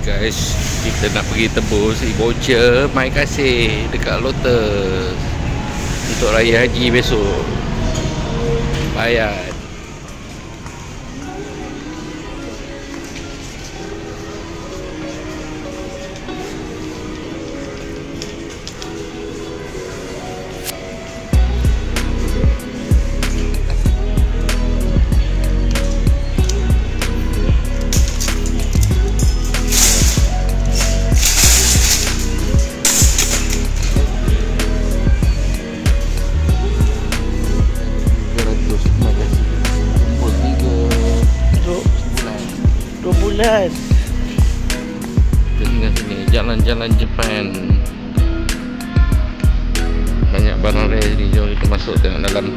guys, kita nak pergi tebus voucher mai kasih dekat Lotus untuk raya haji besok. Bayar. Bulan. Kita tinggal sini, jalan-jalan Jepun. Banyak barang rare sini, jom kita masuk tengok dalam.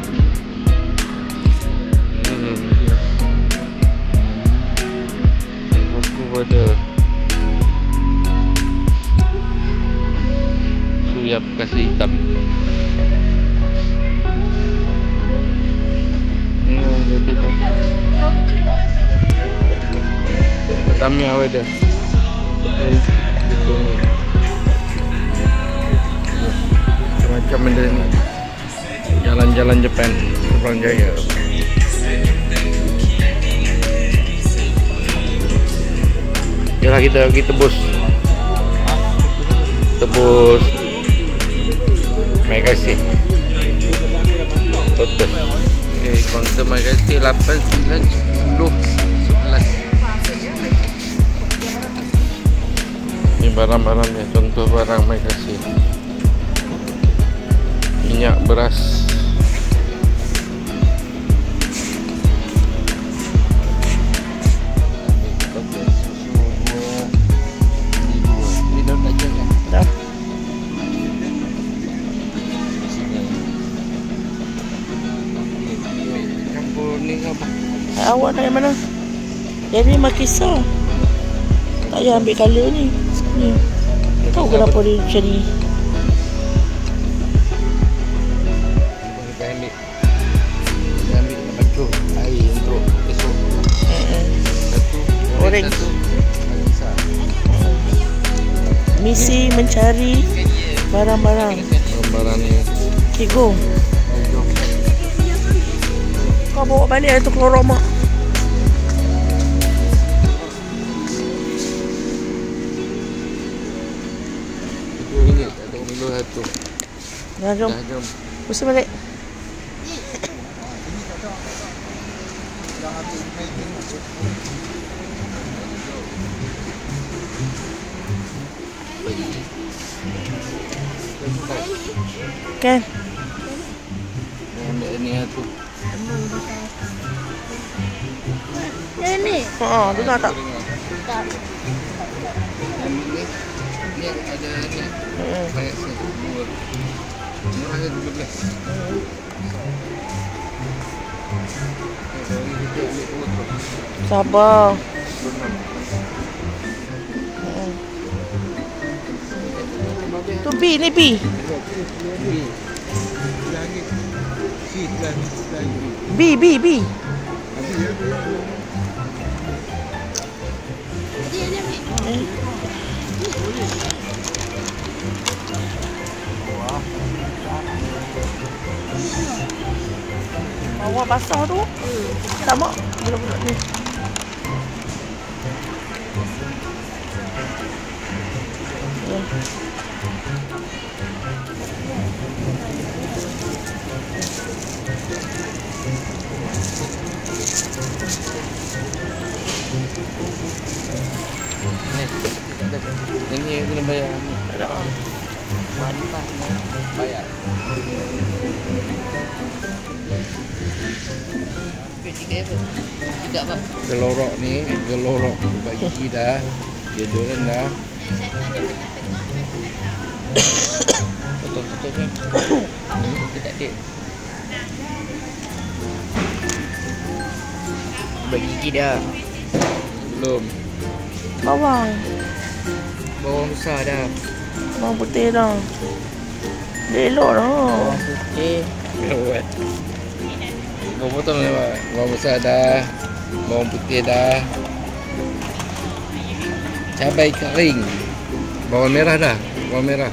Aku ada Surya Perkasa hitam. Tamiya ada. Macam benda ni. Jalan-jalan Jepun, Pulang Jaya. Yalah, kita pergi tebus. Mai kasih. Lotus. Okay, kaunter mai kasih 8, 9, 10, 11. Ini barang-barangnya, contoh barang mai kasih. Minyak, beras. Dah. Campur ni apa? Awak dari mana? Dari Makisar. Tak payah ambil color ni. Ni. Tahu kenapa dia macam ni? Kita ambil baju air untuk esok. Satu. Goreng. Misi mencari barang-barang. Barang ni. Okay, go. Kau bawa balik tu keluar rumah. RM2 atau RM2. Dah, jom. Jom. Pusing balik. Kan? Ambil ni tu. Ini. Haa, dengar tak? Ambil ni. Ni ada ni. Banyak satu. Murah je 12. Sabar. Tu B ni B. B. Bawah basah tu. Tak mak. Budak-budak ni. Ini kena bayar. Ada. Mantap. Bayar. Tidak apa. Gelorok ni, gelorok bagi dah. Dia dolen dah. Tutup ni. Kita tak ada. Bagi gigi dah. Belum. Bawang. Bawang besar dah. Bawang putih dah. Dia elok dah. Bawang putih. Buat. Bawang potong ni pak. Bawang besar dah. Bawang putih dah. Cabai kering. Bawang merah dah. Bawang merah.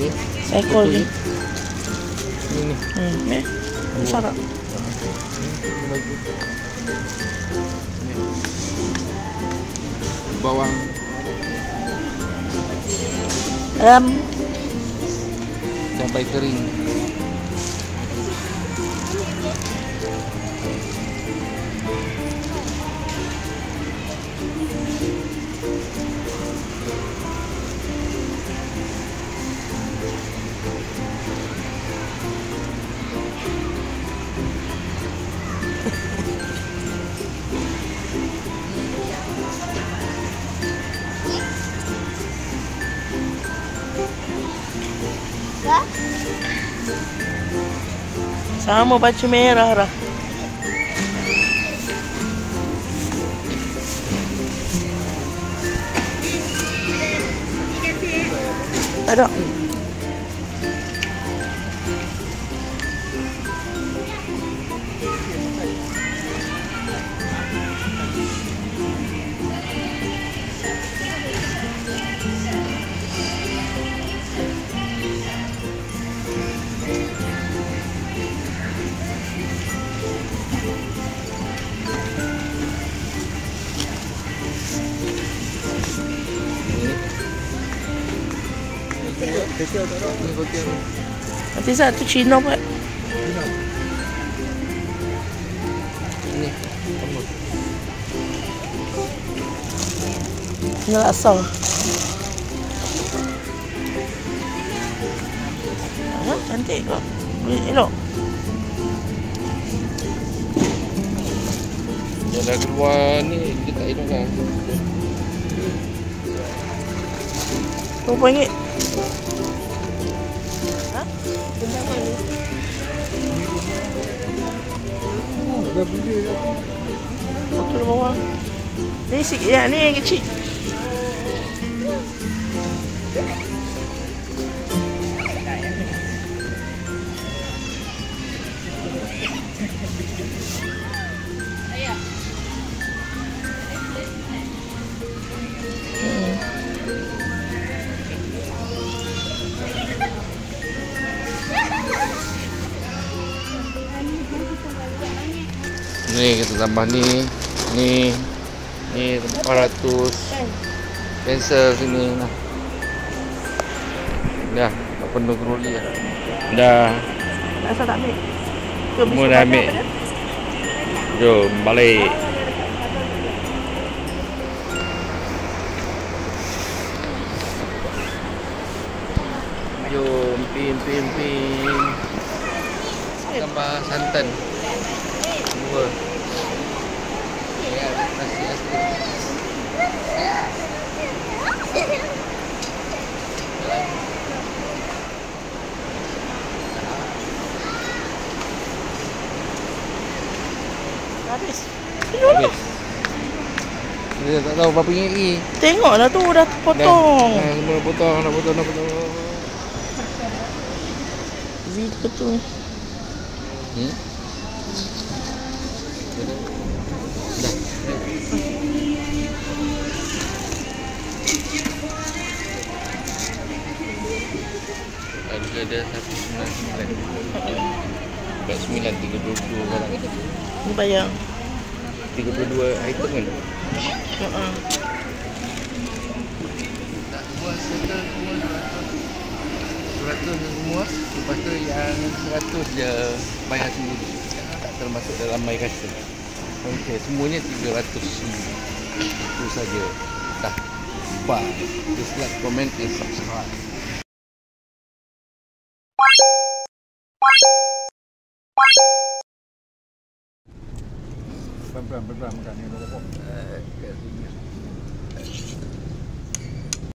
Ni. Ekor ni. Ni. Ni. Besar tak? Bawang. Cabai kering. Sama baju merah dah. Tak ada. Nanti satu Cina buat. Ni. Ini laksa. Cantik kok. Elok. Dia dah keluar ni dia tak elok kan. RM20. Betul bawang. Ni sikit ya, ni yang kecil. Ni kita tambah ni 400 pensel sini nah. Dah, dah penuh troli dah. Dah. Asal tak ambil? Semua dah ambil. Jom balik. Jom pin. Tambah santan. Dua. Ya, nasi asli. Habis. Habis. Dia tak tahu berapa ringgit lagi. Tengoklah tu dah potong. Dah, semua nak potong. Video tu. Dah. Harga dia 199. Kat 932 barang. Ni bayar. 32 item kan? Tak buat settle semua 200 semua. Lepas tu yang 100 je bayar sendiri. Tak termasuk dalam my rasa. Okey, semuanya 300. Itu saja. Dah. Bye. Dislike, comment and subscribe. Pelan-pelan makan ni rokok. Kat sini.